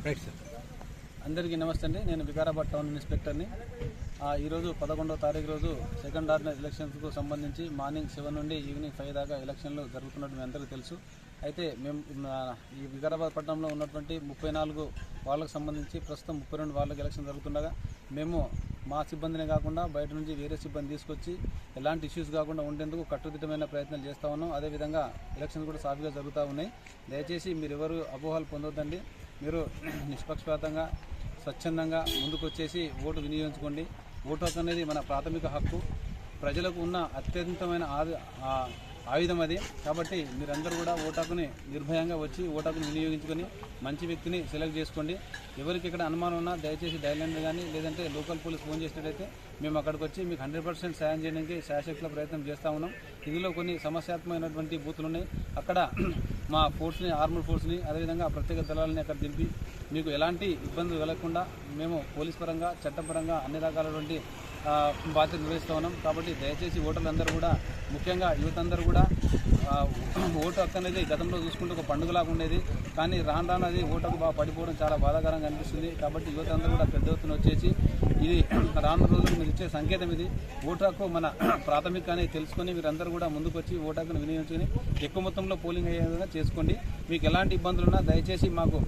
Right sir. అందరికీ నమస్తే అండి. నేను వికారాబాద్ టౌన్ ఇన్స్పెక్టర్ని. ఈరోజు 11వ తారీఖు రోజు సెకండ్ ఆర్డినరీ ఎలక్షన్స్కు సంబంధించి మార్నింగ్ 7 నుండి ఈవినింగ్ 5 దాకా ఎలక్షన్లు జరుగుతున్నట్టు మీ అందరికీ తెలుసు. అయితే మేము ఈ వికారాబాద్ పట్టణంలో ఉన్నటువంటి 34 వాళ్ళకు సంబంధించి ప్రస్తుతం 32 వాళ్ళకి ఎలక్షన్ జరుగుతుండగా మేము మా సిబ్బందినే కాకుండా బయట నుంచి వేరే సిబ్బంది తీసుకొచ్చి ఎలాంటి ఇష్యూస్ కాకుండా ఉండేందుకు కట్టుదిట్టమైన ప్రయత్నాలు చేస్తూ ఉన్నాం. అదేవిధంగా ఎలక్షన్స్ కూడా సాఫీగా జరుగుతూ ఉన్నాయి. దయచేసి మీరు ఎవరు అపోహలు పొందొద్దండి. మీరు నిష్పక్షపాతంగా స్వచ్ఛందంగా ముందుకు వచ్చేసి ఓటు వినియోగించుకోండి. ఓటు హక్కు అనేది మన ప్రాథమిక హక్కు. ప్రజలకు ఉన్న అత్యంతమైన ఆయుధం అది. కాబట్టి మీరందరూ కూడా ఓటు హక్కుని నిర్భయంగా వచ్చి ఓటు హక్కుని వినియోగించుకొని మంచి వ్యక్తిని సెలెక్ట్ చేసుకోండి. ఎవరికి ఇక్కడ అనుమానం ఉన్నా దయచేసి డైలాండ్ కానీ లేదంటే లోకల్ పోలీస్ ఫోన్ చేసినట్టయితే మేము అక్కడికి వచ్చి మీకు 100% సాయం చేయడానికి శాయశక్తుల ప్రయత్నం చేస్తూ ఉన్నాం. ఇందులో కొన్ని సమస్యాత్మకమైనటువంటి బూతులు ఉన్నాయి. అక్కడ మా ఫోర్స్ని, ఆర్మడ్ ఫోర్స్ని, అదేవిధంగా ప్రత్యేక దళాలని అక్కడ దింపి మీకు ఎలాంటి ఇబ్బందులు కలగకుండా మేము పోలీస్ పరంగా, చట్టపరంగా అన్ని రకాలైనటువంటి బాధ్యత నిర్వహిస్తూ ఉన్నాం. కాబట్టి దయచేసి ఓటర్లందరూ కూడా, ముఖ్యంగా యువత అందరూ కూడా ఓటు హక్కు అనేది గతంలో చూసుకుంటే ఒక పండుగలాగా ఉండేది. కానీ రాను అది ఓటు హక్కు బాగా పడిపోవడం చాలా బాధాకరంగా అనిపిస్తుంది. కాబట్టి యువత అందరూ కూడా పెద్ద ఎత్తున వచ్చేసి ఇది రానున్న రోజులు మీరు ఇచ్చే సంకేతం. ఇది ఓటు హక్కు మన ప్రాథమిక అనేది తెలుసుకొని మీరందరూ కూడా ముందుకు వచ్చి ఓటు హక్కును వినియోగించుకొని ఎక్కువ మొత్తంలో పోలింగ్ అయ్యే విధంగా చేసుకోండి. మీకు ఎలాంటి ఇబ్బందులు ఉన్నా దయచేసి మాకు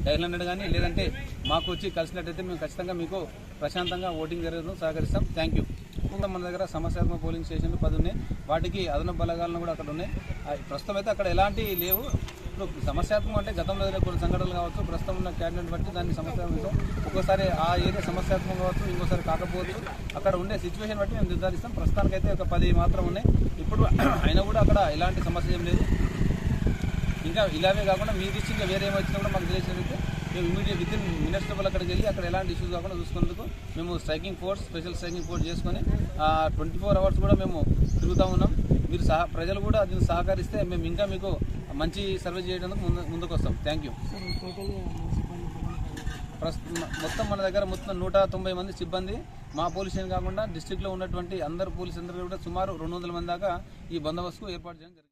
డైల్ 100 కానీ లేదంటే మాకు వచ్చి కలిసినట్టయితే మేము ఖచ్చితంగా మీకు ప్రశాంతంగా ఓటింగ్ జరగడం సహకరిస్తాం. Thank you. మన దగ్గర సమస్యాత్మక పోలింగ్ స్టేషన్లు 10 ఉన్నాయి. వాటికి అదనపు బలగాలను కూడా అక్కడ ఉన్నాయి. ప్రస్తుతం అయితే అక్కడ ఎలాంటి లేవు. ఇప్పుడు సమస్యాత్మకం అంటే గతంలో కొన్ని సంఘటనలు కావచ్చు, ప్రస్తుతం ఉన్న క్యాబినెట్ బట్టి దాన్ని సమస్యాత్మకం. ఒక్కోసారి ఆ ఏరియా సమస్యాత్మకం కావచ్చు, ఇంకోసారి కాకపోవచ్చు. అక్కడ ఉండే సిచ్యువేషన్ బట్టి మేము నిర్ధారిస్తాం. ప్రస్తుతానికైతే ఒక 10 మాత్రం ఉన్నాయి. ఇప్పుడు అయినా కూడా అక్కడ ఎలాంటి సమస్య ఏం లేదు. ఇంకా ఇలాగే కాకుండా మీ దృష్టిగా వేరే ఏమొచ్చినా కూడా మాకు తెలిసినట్లయితే మేము ఇమీడియట్ వితిన్ మినిట్స్ లోపల అక్కడికి వెళ్ళి అక్కడ ఎలాంటి ఇష్యూస్ కాకుండా చూసుకునేందుకు మేము striking force, special striking force చేసుకొని 24 అవర్స్ కూడా మేము తిరుగుతూ ఉన్నాం. మీరు ప్రజలు కూడా దీన్ని సహకరిస్తే మేము ఇంకా మీకు మంచి సర్వీస్ చేయడానికి ముందుకు వస్తాం. Thank you. మొత్తం మన దగ్గర మొత్తం 190 మంది సిబ్బంది, మా పోలీస్ స్టేషన్ కాకుండా డిస్ట్రిక్ట్లో ఉన్నటువంటి అందరు పోలీసు అందరూ కూడా సుమారు 200 మంది దాకా ఈ బందోబస్తుకు ఏర్పాటు చేయడం జరిగింది.